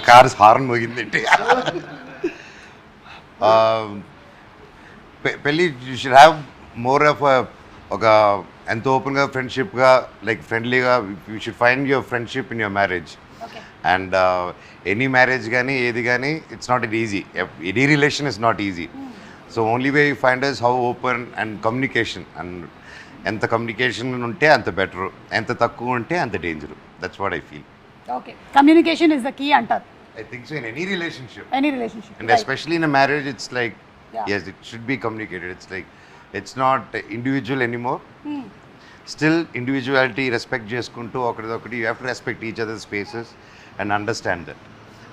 Car horn మోగిందంటే పెళ్ళి you should have more of ఒక ఎంత ఓపెన్గా ఫ్రెండ్షిప్గా లైక్ ఫ్రెండ్లీగా you should find your friendship in your marriage. And any marriage కానీ ఏది కానీ it's not it easy. Any relation is not easy. So only way you find is how open and communication. And ఎంత communication ఉంటే అంత better, ఎంత తక్కువ ఉంటే అంత danger. That's what I feel. Okay, communication is the key అంటారు. I think so in any relationship. Any relationship. And right. Especially in a marriage, it's like, yes, it should be communicated. It's like, it's not individual anymore. Still, individuality, respect చేసుకుంటూ ఒకటి you have to respect each other's spaces and understand that.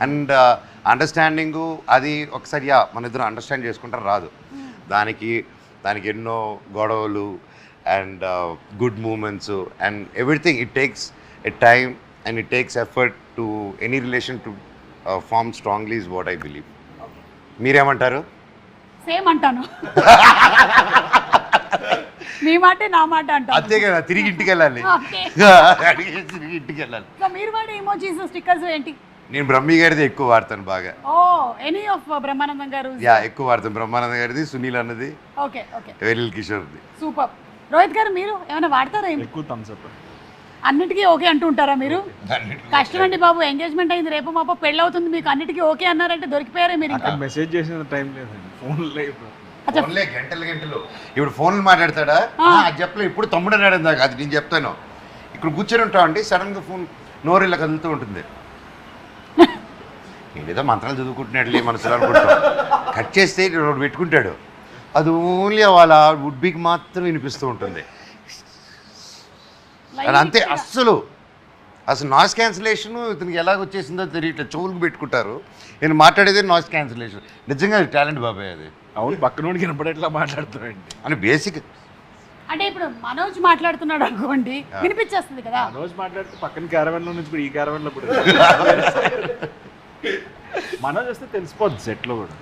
And understanding అది ఒకసారి మన ఇద్దరు understand చేసుకుంటారు రాదు. దానికి ఎన్నో గొడవలు and good moments and everything. It takes a time and it takes effort to any relation to form strongly is what I believe. మీరేమంటారు? సేమ్ అంటాను. మీ మాటే నా మాట అంటాను. అంతే కదా, తిరిగి ఇంటికి వెళ్ళాలి. తిరిగి ఇంటికి వెళ్ళాలి. సో మీరు వాడే ఇమోజీస్ స్టిక్కర్స్ ఏంటి? నేను బ్రహ్మి గారిది ఎక్కువ వాడతాను బాగా. ఓ, ఎనీ ఆఫ్ బ్రహ్మానందం గారు? ఎక్కువ వాడతాను. బ్రహ్మానందం గారిది, సునీల్ అన్నది, ఓకే ఓకే, వెరిల్ కిషోర్ది. సూపర్. రోహిత్ గారు మీరు ఏమైనా వాడతారా? ఎక్కువ థమ్స్ అప్. అన్నిటికీ ఓకే అంటూ ఉంటారా మీరు? కష్టం అండి బాబు, ఎంగేజ్మెంట్ అయింది, రేపు మాప పెళ్ళి అవుతుంది, మీకు అన్నిటికీ ఓకే అన్నారంటే దొరికిపోయారే మీరు. ఇంకా మెసేజ్ చేసిన టైం లేదండి, ఫోన్లే గంటలు. ఇప్పుడు ఫోన్లు మాట్లాడతాడా? అది చెప్పలే. ఇప్పుడు తమ్ముడు అన్నాడు ఇందాక, అది నేను చెప్తాను. ఇక్కడ కూర్చొని ఉంటామండి, సడన్ గా ఫోన్ నోరు ఇలా కదులుతూ ఉంటుంది. నేనేదో మంత్రాలు చదువుకుంటున్నాడులే మనసులో అనుకుంటాం. కట్ చేస్తే పెట్టుకుంటాడు. అది ఓన్లీ వాళ్ళ వుడ్బీకి మాత్రం వినిపిస్తూ ఉంటుంది. అది అంతే. అసలు నాయిస్ క్యాన్సిలేషన్ ఇతనికి ఎలాగ వచ్చేసిందో తెలియట్లేదు. చెవులకు పెట్టుకుంటారు. నేను మాట్లాడేది నాయిస్ క్యాన్సిలేషన్. నిజంగా టాలెంట్ బాబాయ్ అది. అవును, పక్కనోడి కనపడేట్లా మాట్లాడుతాడండి అని బేసిక్. అంటే ఇప్పుడు మనోజ్ మాట్లాడుతున్నాడు అనుకోండి, వినిపించేస్తుంది కదా. మనోజ్ మాట్లాడితే పక్కన క్యారవెన్ లో నుంచి కూడా ఈ క్యారవెన్ లో కూడా మనోజ్ వస్తే తెలిసిపోద్ది సెట్ లో కూడా.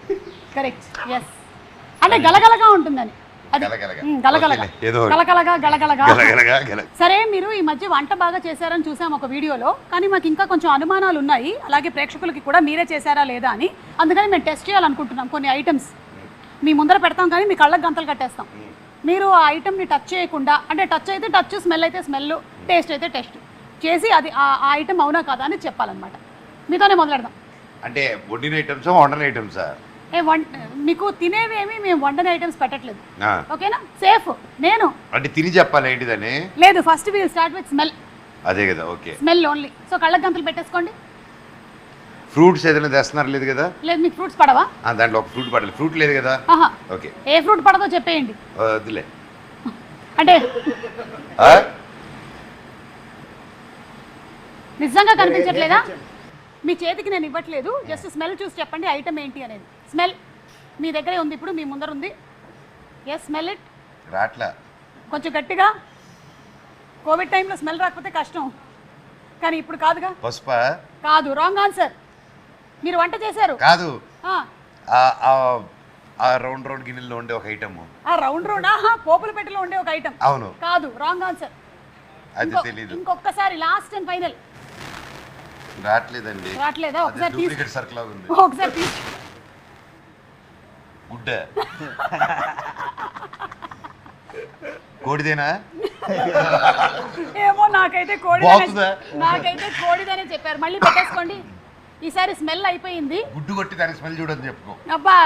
Correct, yes. అంటే గలగలగా ఉంటుందని. సరే, మీరు ఈ మధ్య వంట బాగా చేశారని చూసాం ఒక వీడియోలో, కానీ మాకు ఇంకా కొంచెం అనుమానాలు ఉన్నాయి, అలాగే ప్రేక్షకులకి కూడా మీరే చేశారా లేదా అని. అందుకని మేము టెస్ట్ చేయాలనుకుంటున్నాం. కొన్ని ఐటమ్స్ మీ ముందర పెడతాం, కానీ మీ కళ్ళకి గంతలు కట్టేస్తాం. మీరు ఆ ఐటమ్ని టచ్ చేయకుండా, అంటే టచ్ అయితే టచ్, స్మెల్ అయితే స్మెల్, టేస్ట్ అయితే టేస్ట్ చేసి అది ఆ ఐటమ్ అవునా కాదా అని చెప్పాలన్నమాట. మీతోనే మొదలెడదాం. అంటే వండిన ఐటమ్సా వండని ఐటమ్సా? మీకు తినేవేమి మేము వండని ఐటమ్స్ పెట్టట్లేదు, ఓకేనా? సేఫ్. నేను అంటే తిని చెప్పాలి ఏంటిదని లేదు. First will start with smell. అదే కదా, ఓకే. Smell only. సో కళ్ళకి గంతలు పెట్టేసుకోండి. ఫ్రూట్స్ ఏదైనా తెస్తున్నారు? లేదు కదా. లేదు, మీకు ఫ్రూట్స్ పడవా? దాంట్లో ఒక ఫ్రూట్ పడాలి. ఫ్రూట్ లేదు కదా. ఓకే, ఏ ఫ్రూట్ పడదో చెప్పేయండి. వద్దులే. అంటే నిజంగా కనిపించట్లేదా? మీ చేతికి నేను ఇవ్వట్లేదు, జస్ట్ స్మెల్ చూసి చెప్పండి ఐటమ్ ఏంటి అనేది. స్మెల్ మీ దగ్గరే ఉంది, ఇప్పుడు మీ ముందర ఉంది. Yes, smell it. రాట్లా, కొంచెం గట్టిగా. కోవిడ్ టైంలో స్మెల్ రాకపోతే కష్టం, కానీ ఇప్పుడు కాదుగా. పసుపా? కాదు, రాంగ్ ఆన్సర్. మీరు వంట చేశారు కాదు. ఆ రౌండ్ గిన్నెల్లో ఉండే ఒక ఐటమ్. ఆ రౌండ్ పోపుల పెట్టెలో ఉండే ఒక ఐటమ్. అవును. కాదు, రాంగ్ ఆన్సర్. అది తెలీదు. ఇంకొకసారి, లాస్ట్ అండ్ ఫైనల్. రాట్లేదండి. రాట్లేదా? ఒకసారి డూప్లికేట్ సర్కిల్ ఉంది. ఒకసారి తీసి. గుడ్డ. కోడిదేనా? ఏమో, నాకైతే కోడిదనే చెప్పారు. మళ్ళీ పెట్టేసుకోండి. ఈసారి స్మెల్ అయిపోయింది. గుడ్డు కొట్టి దాని స్మెల్ చూడని చెప్పుకో. అబ్బా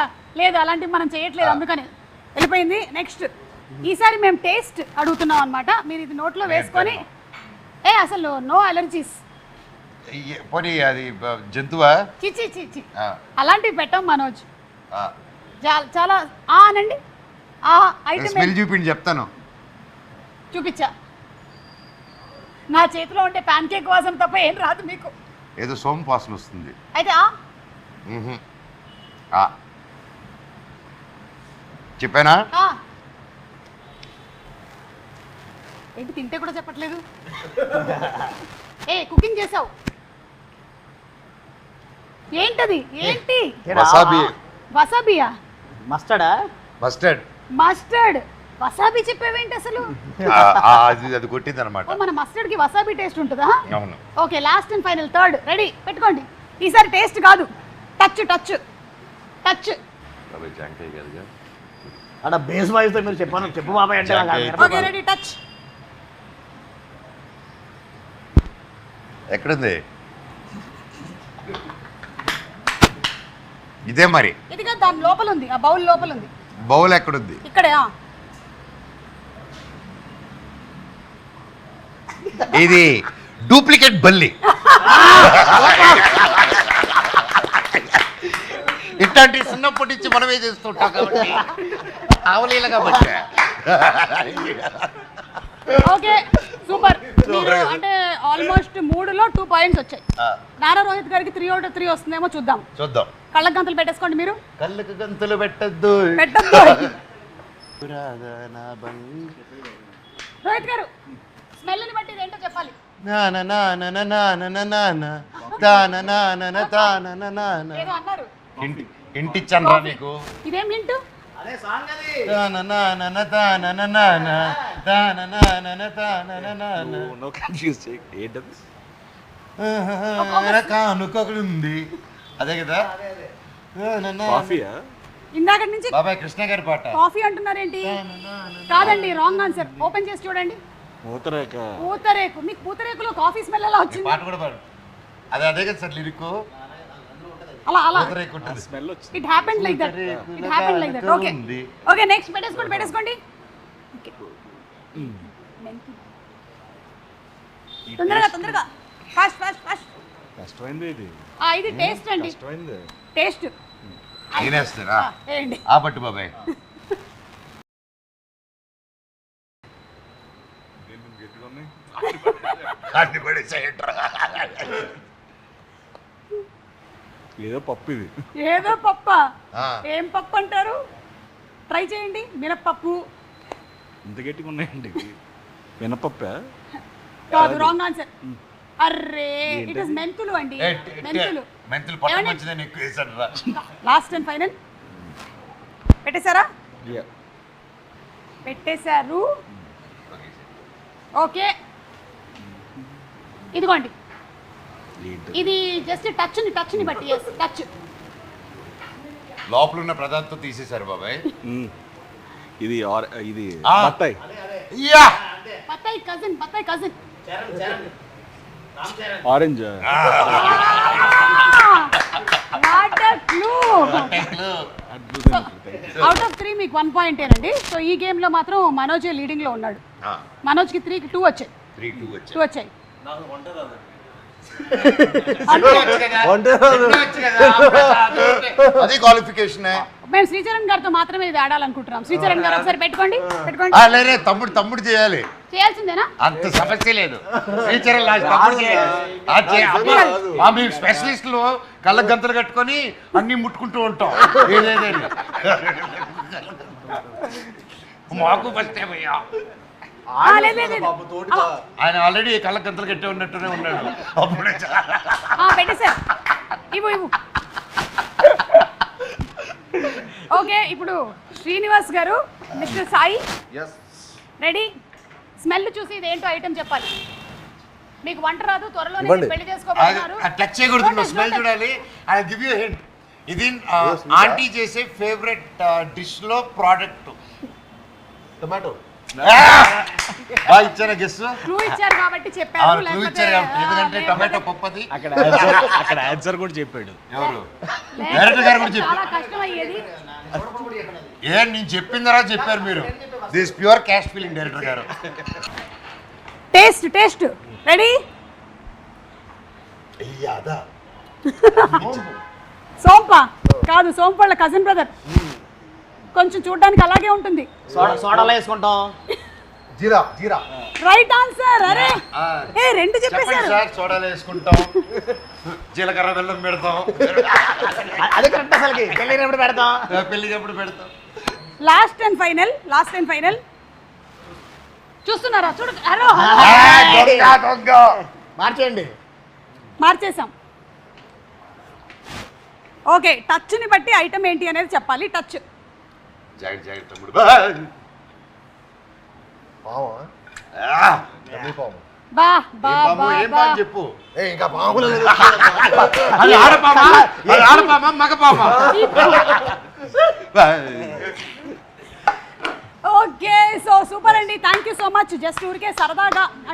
లేదు, అలాంటివి మనం చేయట్లేదు, అందుకని వెళ్ళిపోయింది. నెక్స్ట్, ఈసారి మేము టేస్ట్ అడుగుతున్నాం అనమాట. మీరు ఇది నోట్లో వేసుకొని, అసలు నో అలర్జీస్. పోనీ అది జంతువా? చిచి చిచి, అలాంటివి పెట్టాం మనోజ్. చాలా అనండి. స్మెల్ చూపిండి చెప్తాను. చూపించా. నా చేతిలో ఉంటే ప్యాన్ కేక్ వాసన తప్ప ఏం రాదు మీకు. ఏదో సోమ్ వాసన వస్తుంది. అయితే చెప్పానా? ఏంటి, తింటే కూడా చెప్పట్లేదు? కుకింగ్ చేసావు ఏంటది? ఏంటి? వసాబీ. వసాబియా? మస్టర్డ్. వసాబీ చెప్పేవేంటి అసలు? అది కొట్టింది అనమాట. మన మస్టర్డ్ కి వసాబీ టేస్ట్ ఉంటుందా? అవును. Okay, last and final, third. Ready పెట్టుకోండి. ఈసారి టేస్ట్ కాదు, టచ్ టచ్ టచ్. బాబాయ్ జాంకాయ కాదుగా. అక్కడ బేస్ వాయిస్తో మీరు చెప్పు బాబాయ్ అంటే నాకు జాంకాయ. అర్థం ఓకే రెడీ టచ్. ఎక్కడుంది? ఇదే మరి. ఇదిగా దాని లోపల ఉంది, ఆ బౌల్ లోపల ఉంది. బౌల్ ఎక్కడుంది? ఇక్కడే. ఇది డూప్లికేట్ బల్లి. ఇట్లాంటి చిన్నప్పటి నుంచి మనమే చేస్తుంటాం కాబట్టి ఆవలీలగా వచ్చా. Okay super. మీరు అంటే ఆల్మోస్ట్ 3లో 2 పాయింట్స్ వచ్చాయి. నారా రోహిత్ గారికి 3 out of 3 వస్తుందేమో చూద్దాం. చూద్దాం. కళ్ళకు గంతలు పెట్టేసుకోండి మీరు. కళ్ళకు గంతులు పెట్టద్దు. రోహిత్ గారు స్మెల్ని బట్టి ఇదేంటో చెప్పాలి. ఏదో అన్నారు. ఇంటిచ్చనరా నీకు? ఇదేం హింట్? అదే సాంగ్ అది. నో కన్ఫ్యూజ్ ఏంటది? కానుకొకటి ఉంది అదే కదా. కాఫీయా? ఇందాక నుంచి బాబాయ్ కృష్ణ గారి పాట. కాఫీ అంటున్నారేంటి? కాదండి, రాంగ్ ఆన్సర్. ఓపెన్ చేసి చూడండి. మూతరేక. పూతరేకు. మీకు పూతరేకులో కాఫీ స్మెల్ ఎలా వచ్చింది? పాట కూడా పాడు. అదే అదే కదా సార్ లిరిక్. అలా అలా పూతరేకు ఉంటుంది. స్మెల్ వచ్చింది. It happened like that. It happened like that. Okay okay next పెట్టేసుకోండి. తొందరగా ఫాస్ట్. కష్టమైంది ఇది. ఇది టేస్ట్ అండి. కష్టమైంది. టేస్ట్ తినేస్తారా? ఏంటి? ఆ పట్టు బాబాయ్. అన్ని పడేసాయంట్రా. ఏదో పప్పు ఇది. ఏదో పప్ప. ఆ. ఏం పప్పు అంటారు? ట్రై చేయండి. మినప్పప్పు ఇంత గట్టిగా ఉన్నాయండి. మినపప్పా? కాదు, రాంగ్ ఆన్సర్. అర్రే ఇట్ ఇస్ మెంతులు అండి. మెంతులు. మెంతులు పట్టు మంచిదని ఎక్కువ వేసాడు రా. Last and final. పెట్టేశారా? Yeah. పెట్టేశారు. ఓకే ఇదిగోండి. ఇది జస్ట్ టచ్ని బట్టి. Yes touch. లోపల ఉన్న ప్రదార్థం తీసేశారు బాబాయ్. ఇది ఇది ఆ. బత్తాయి. యా బత్తాయి cousin. Orange. What a clue. Out of 3 మీకు 1 పాయింటేనండి. సో ఈ గేమ్ లో మాత్రం మనోజ్ లీడింగ్ లో ఉన్నాడు. మనోజ్కి 3కి 2 వచ్చాయి. 2 వచ్చాయి. అది క్వాలిఫికేషన్. మేము శ్రీచరణ్ గారితో మాత్రమే ఇది ఆడాలనుకుంటున్నాం. శ్రీచరణ్ గారు ఒకసారి పెట్టుకోండి. లేరే తమ్ముడు చేయాలి. చేయాల్సిందేనా? అంత సమస్య లేదు. టీచర్ తమ్ముడు చేయాలి. స్పెషలిస్టులు కళ్ళ గంతలు కట్టుకొని అన్ని ముట్టుకుంటూ ఉంటాం. ఏదేదని మాకు ఫస్ట్ భయ్యా. ఆయన ఆల్రెడీ కళ్ళ గంతలు కట్టే ఉన్నట్టునే ఉన్నాడు. అప్పుడే పెట్టేశారు. ఇవ్వు. ఓకే ఇప్పుడు శ్రీనివాస్ గారు, మిస్టర్ సాయి రెడీ. స్మెల్ చూసి ఇది ఏంటో ఐటమ్ చెప్పాలి. మీకు వంట రాదు, త్వరలో పెళ్లి చేసుకోబోతున్నారు. టచ్ చేయకూడదు, స్మెల్ చూడాలి. I give you hint. ఇది ఆంటీ చేసే ఫేవరెట్ డిష్ లో ప్రోడక్ట్. టొమాటో. బాగా ఇచ్చారా గెస్? క్లూ ఇచ్చారు కాబట్టి చెప్పారు. ఎందుకంటే టొమాటో పప్పు అది. అక్కడ ఆన్సర్ కూడా చెప్పాడు. ఎవరు? డైరెక్టర్ గారు కూడా చాలా చెప్పారు. కష్టం అయ్యేది. నేను చెప్పిన తర్వాత చెప్పారు మీరు. This pure cash feeling director గారు. Taste ready. సోంప కాదు, సోంప వాళ్ళ కజిన్ బ్రదర్. కొంచెం చూడడానికి అలాగే ఉంటుంది. సోడాలో వేసుకుంటాం. జీరా. Right answer. అరే రెండు చెప్పేశారు. సార్ సోడాలు వేసుకుంటాం, జీలకర్ర బెల్లం పెడతాం. అదే కరెక్ట్. అసలుకి పెళ్ళినప్పుడు పెడతాం. పెళ్ళినప్పుడు పెడతాం. Last and final. చూస్తున్నారా? చూడ. మార్చేయండి. మార్చేసాం. ఓకే టచ్ని బట్టి ఐటమ్ ఏంటి అనేది చెప్పాలి. టచ్. జాగ్రత్త తమ్ముడు. బా బా బా బా చెప్పు ఇంకా పాములు అది ఆడపామా అది ఆడపామా మగపామా ఓకే సో సూపర్ అండి, thank you so much. Just ఊరికే సరదాగా